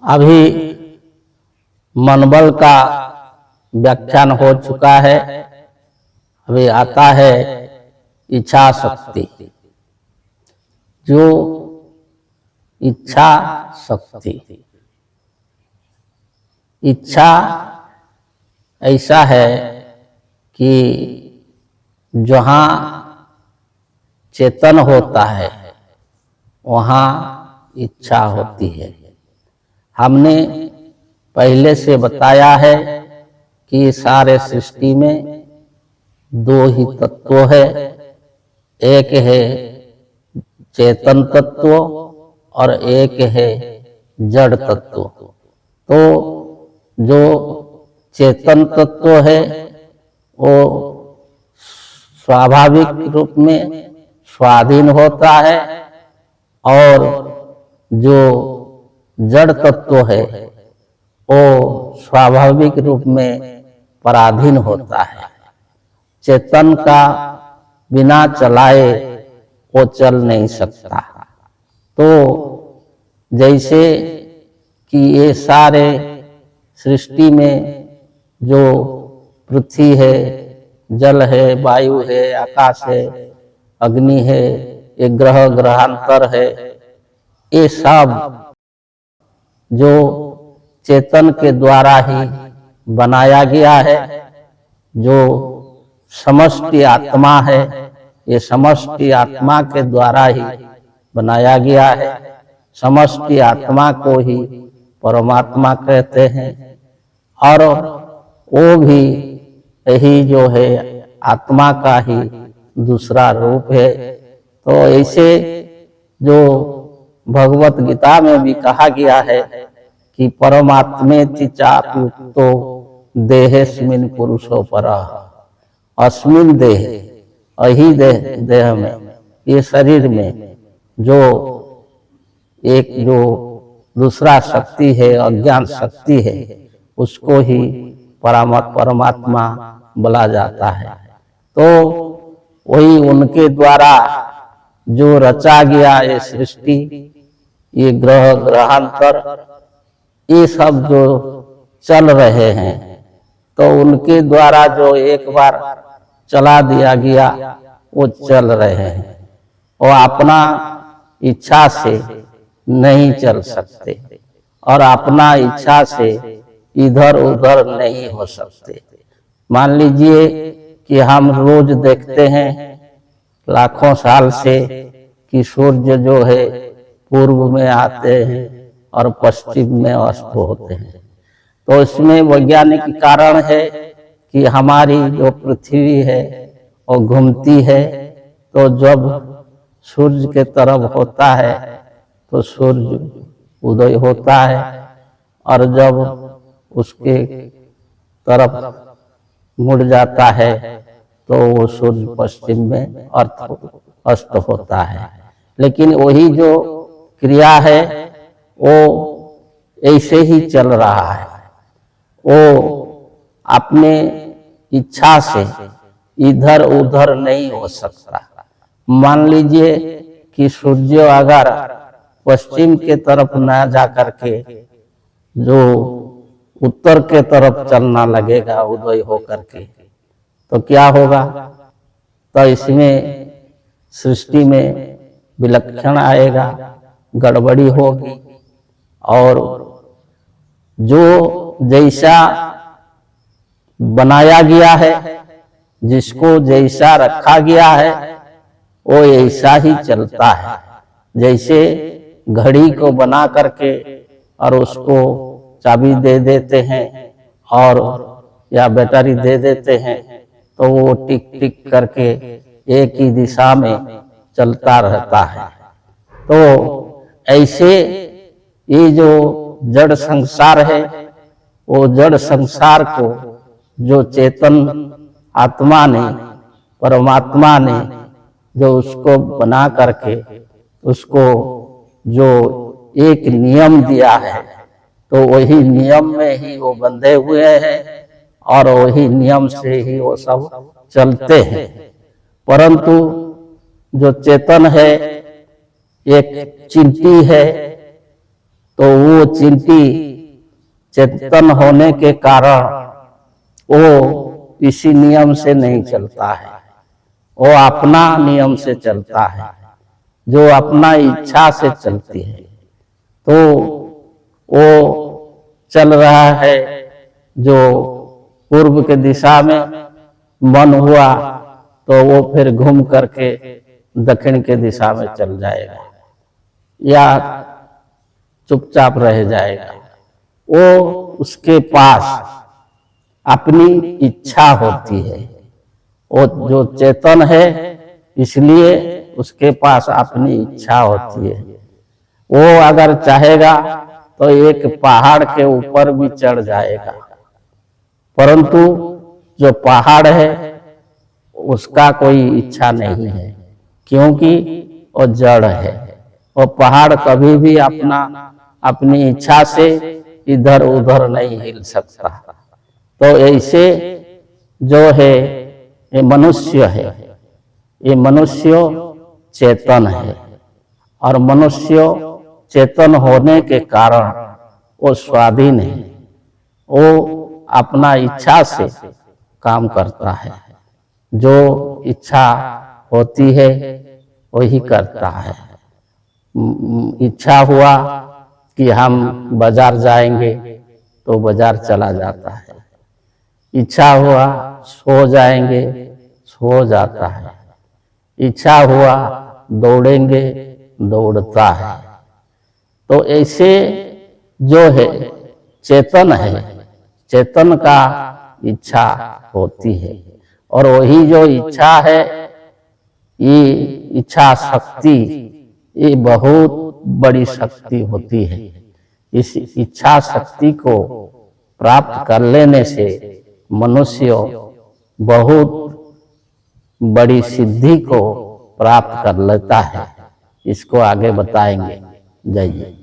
अभी मनबल का व्याख्यान हो चुका है। अभी आता है इच्छा शक्ति। जो इच्छा शक्ति, इच्छा ऐसा है कि जहाँ चेतन होता है वहाँ इच्छा होती है। हमने पहले से बताया है कि सारे सृष्टि में दो ही तत्व है, एक है चेतन तत्व और एक है जड़ तत्व। तो जो चेतन तत्व है वो स्वाभाविक रूप में स्वाधीन होता है और जो जड़ तत्व है वो स्वाभाविक रूप में पराधीन होता है। चेतन का बिना चलाए वो चल नहीं सकता। तो जैसे कि ये सारे सृष्टि में जो पृथ्वी है, जल है, वायु है, आकाश है, अग्नि है, ये ग्रह ग्रहांतर है, ये सब जो चेतन के द्वारा ही बनाया गया है। जो समष्टि आत्मा है, ये समष्टि आत्मा के द्वारा ही बनाया गया है। समष्टि आत्मा को ही परमात्मा कहते हैं और वो भी यही जो है आत्मा का ही दूसरा रूप है। तो ऐसे जो भगवत गीता में भी कहा गया है कि परमात्मेति चाप्युक्तो देहेस्मिन् पुरुषो परः। अस्मिन् देह, अही देह में, ये शरीर में जो एक जो दूसरा शक्ति है, अज्ञान शक्ति है, उसको ही परमात्मा बोला जाता है। तो वही उनके द्वारा जो रचा गया ये सृष्टि, ये ग्रह ग्रहांतर, ये सब जो चल रहे हैं, तो उनके द्वारा जो एक बार चला दिया गया वो चल रहे हैं। वो अपना इच्छा से नहीं चल सकते और अपना इच्छा से इधर उधर नहीं हो सकते। मान लीजिए कि हम रोज देखते हैं लाखों साल से कि सूर्य जो है पूर्व में आते हैं और पश्चिम में अस्त होते हैं। तो इसमें वैज्ञानिक कारण है कि हमारी जो पृथ्वी है वो घूमती है। तो जब सूर्य के तरफ होता है तो सूर्य उदय होता है और जब उसके तरफ मुड़ जाता है तो वो सूर्य पश्चिम में अस्त होता है। लेकिन वही जो क्रिया है वो ऐसे ही चल रहा है। वो अपने इच्छा से इधर उधर नहीं हो सकता। मान लीजिए कि सूर्य अगर पश्चिम के तरफ ना जा करके जो उत्तर के तरफ चलना लगेगा उदय हो करके, तो क्या होगा? तो इसमें सृष्टि में विलक्षण आएगा, गड़बड़ी होगी। और जो जैसा बनाया गया है, जिसको जैसा रखा गया है, वो ऐसा ही चलता है। जैसे घड़ी को बना करके और उसको चाबी दे देते हैं और या बैटरी दे देते हैं, तो वो टिक टिक करके एक ही दिशा में चलता रहता है। तो ऐसे ये जो जड़ संसार है, वो जड़ संसार को जो चेतन आत्मा ने, परमात्मा ने जो उसको बना करके उसको जो एक नियम दिया है, तो वही नियम में ही वो बंधे हुए हैं और वही नियम से ही वो सब चलते हैं। परंतु जो चेतन है, एक चिंटी है, तो वो चिंटी चेतन होने के कारण वो इसी नियम से नहीं चलता है, वो अपना नियम से चलता है, जो अपना इच्छा से चलती है। तो वो चल रहा है जो पूर्व के दिशा में मन हुआ, तो वो फिर घूम करके दक्षिण के दिशा में चल जाएगा या चुपचाप रह जाएगा। वो उसके पास अपनी इच्छा होती है। वो जो चेतन है, इसलिए उसके पास अपनी इच्छा होती है। वो अगर चाहेगा तो एक पहाड़ के ऊपर भी चढ़ जाएगा, परंतु जो पहाड़ है उसका कोई इच्छा नहीं है, क्योंकि वो जड़ है। वो पहाड़ कभी भी अपनी इच्छा से इधर उधर नहीं हिल सकता। तो ऐसे जो है ये मनुष्य है, ये मनुष्य चेतन है, और मनुष्य चेतन होने के कारण वो स्वाधीन है। वो अपना इच्छा से काम करता है, जो इच्छा होती है वही करता है। इच्छा हुआ कि हम बाजार जाएंगे तो बाजार चला जाता है, इच्छा हुआ सो जाएंगे, सो जाता है, इच्छा हुआ दौड़ेंगे, दौड़ता है। तो ऐसे जो है चेतन है, चेतन का इच्छा होती है, और वही जो इच्छा है, ये इच्छा शक्ति, ये बहुत बड़ी शक्ति होती है। इस इच्छा शक्ति को प्राप्त कर लेने से मनुष्य बहुत बड़ी सिद्धि को प्राप्त कर लेता है। इसको आगे बताएंगे। जय जय।